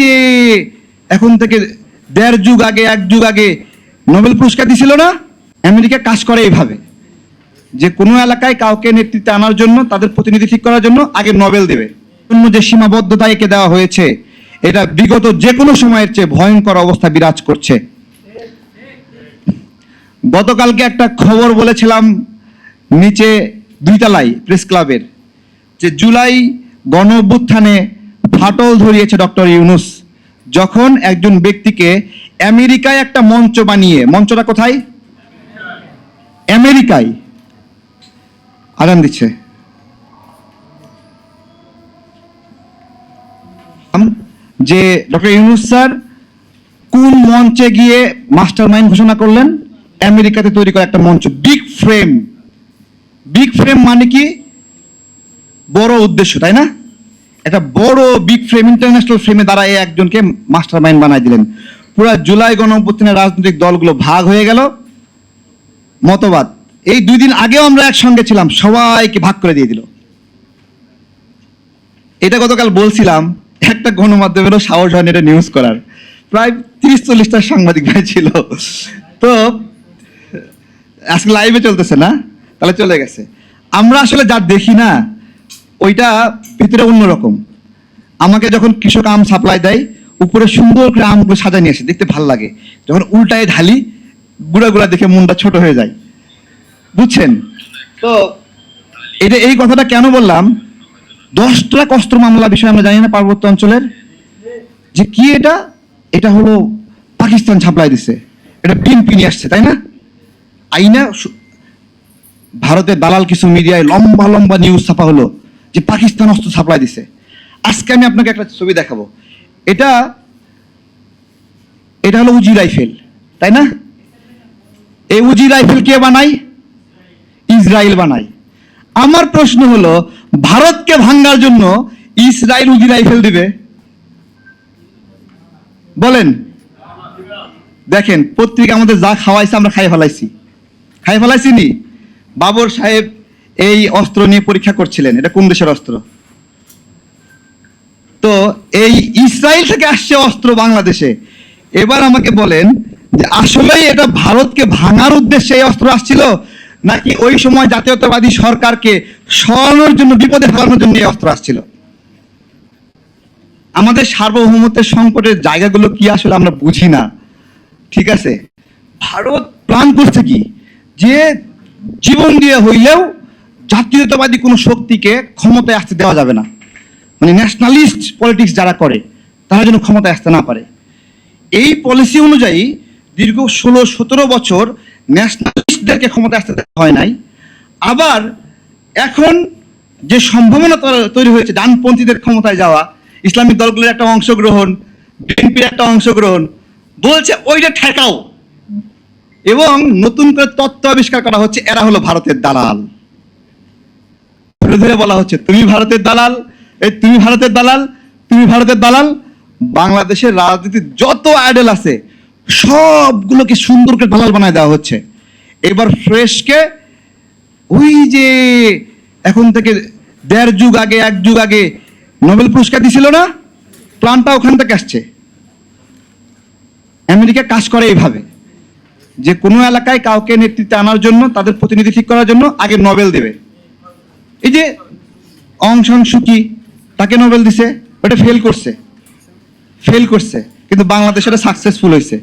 যে এখন থেকে 1.5 যুগ আগে 1 যুগ আগে নোবেল পুরস্কার দিছিল না, আমেরিকা কাজ করে এইভাবে যে কোনো এলাকায় কাউকে নেতৃত্বে আনার জন্য, তাদের প্রতিনিধি ঠিক করার জন্য আগে নোবেল দেবে। যে সীমাবদ্ধতা একে দেওয়া হয়েছে, এটা বিগত যে কোনো সময়ের চেয়ে ভয়ঙ্কর অবস্থা বিরাজ করছে। গতকালকে একটা খবর বলেছিলাম নিচে 2 তলায় প্রেস ক্লাবের, যে জুলাই গণ অভ্যুত্থানে ফাটল ধরিয়েছে ডক্টর ইউনূস, যখন একজন ব্যক্তিকে আমেরিকায় একটা মঞ্চ বানিয়ে, মঞ্চটা কোথায়? আমেরিকায়। আজান দিচ্ছে। যে ডক্টর ইউনূস স্যার কোন মঞ্চে গিয়ে মাস্টার মাইন্ড ঘোষণা করলেন? আমেরিকাতে তৈরি করা একটা মঞ্চ, বিগ ফ্রেম। বিগ ফ্রেম মানে কি? বড় উদ্দেশ্য, তাই না? একটা বড় বিগ ফ্রেম, ইন্টারন্যাশনাল ফ্রেমে দাঁড়ায় একজনকে মাস্টার মাইন্ড বানাই দিলেন। পুরো জুলাই গণ অভ্যুত্থানের রাজনৈতিক দলগুলো ভাগ হয়ে গেল মতবাদ। এই 2 দিন আগেও আমরা একসঙ্গে ছিলাম, সবাইকে ভাগ করে দিয়ে দিল। এটা গতকাল বলছিলাম, একটা গণমাধ্যমেরও সাহস হয়নি এটা নিউজ করার। প্রায় 30-40টা সাংবাদিক ভাই ছিল। তো আজকে লাইভে চলতেছে না, তাহলে চলে গেছে। আমরা আসলে যা দেখি না, ওইটা ভিতরে অন্যরকম। আমাকে যখন কৃষক আম সাপ্লাই দেয়, উপরে সুন্দর করে আমগুলো সাজায় নিয়ে আসে, দেখতে ভালো লাগে। যখন উল্টায় ঢালি, গুড়া গুড়া দেখে মনটা ছোট হয়ে যায়, বুঝছেন? তো এটা, এই কথাটা কেন বললাম, 10টা অস্ত্র মামলা বিষয়ে আমরা জানি না পার্বত্য অঞ্চলের, যে কি এটা? এটা হলো পাকিস্তান সাপ্লাই দিছে, এটা বিএনপি নিয়ে আসছে, তাই না? আইনা ভারতের দালাল কিছু মিডিয়ায় লম্বা লম্বা নিউজ ছাপা হলো যে পাকিস্তান অস্ত্র সাপ্লাই দিছে। আজকে আমি আপনাকে একটা ছবি দেখাবো। এটা হলো উজি রাইফেল, তাই না? এই উজি রাইফেল কে বানায়? ইসরায়েল বানায়। আমার প্রশ্ন হলো, ভারতকে ভাঙার জন্য ইসরায়েল উজি রাইফেল দিবে? বলেন। দেখেন পত্রিকা আমাদের যা খাওয়াইছে আমরা খাই ফেলাইছি নি। বাবর সাহেব এই অস্ত্র নিয়ে পরীক্ষা করছিলেন, এটা কোন দেশের অস্ত্র? তো এই ইসরায়েল থেকে আসছে অস্ত্র বাংলাদেশে। এবার আমাকে বলেন যে আসলেই এটা ভারতকে ভাঙার উদ্দেশ্যে এই অস্ত্র আসছিল, নাকি ওই সময় জাতীয়তাবাদী সরকারকে সরানোর জন্য, বিপদে ফেলানোর জন্য এই অস্ত্র আসছিল? আমাদের সার্বভৌমত্বের সংকটের জায়গাগুলো কি আসলে আমরা বুঝি না, ঠিক আছে? ভারত প্ল্যান করছে কি, যে জীবন দিয়ে হইলেও জাতীয়তাবাদী কোনো শক্তিকে ক্ষমতায় আসতে দেওয়া যাবে না, মানে ন্যাশনালিস্ট পলিটিক্স যারা করে তারা যেন ক্ষমতায় আসতে না পারে। এই পলিসি অনুযায়ী দীর্ঘ 16-17 বছর ন্যাশনালিস্টদেরকে ক্ষমতায় আসতে দেওয়া হয় নাই। আবার এখন যে সম্ভাবনা তৈরি হয়েছে ডানপন্থীদের ক্ষমতায় যাওয়া, ইসলামিক দলগুলোর একটা অংশগ্রহণ, বিএনপির একটা অংশগ্রহণ, বলছে ওইটা ঠেকাও। এবং নতুন করে তত্ত্ব আবিষ্কার করা হচ্ছে, এরা হলো ভারতের দালাল। ধরে ধরে বলা হচ্ছে তুমি ভারতের দালাল, এই তুমি ভারতের দালাল, তুমি ভারতের দালাল। বাংলাদেশের রাজনীতির যত আইডল আছে সবগুলোকে সুন্দর করে দালাল বানায় দেওয়া হচ্ছে। এবার ফ্রেশকে ওই যে এখন থেকে 1.5 যুগ আগে 1 যুগ আগে নোবেল পুরস্কার দিছিল না, প্ল্যানটা ওখান থেকে আসছে। আমেরিকা কাজ করে এইভাবে যে কোনো এলাকায় কাউকে নেতৃত্বে আনার জন্য, তাদের প্রতিনিধি ঠিক করার জন্য আগে নোবেল দেবে। এই যে অং সান সু কি, তাকে নোবেল দিছে, ওটা ফেল করছে, কিন্তু বাংলাদেশ এটা সাকসেসফুল হয়েছে।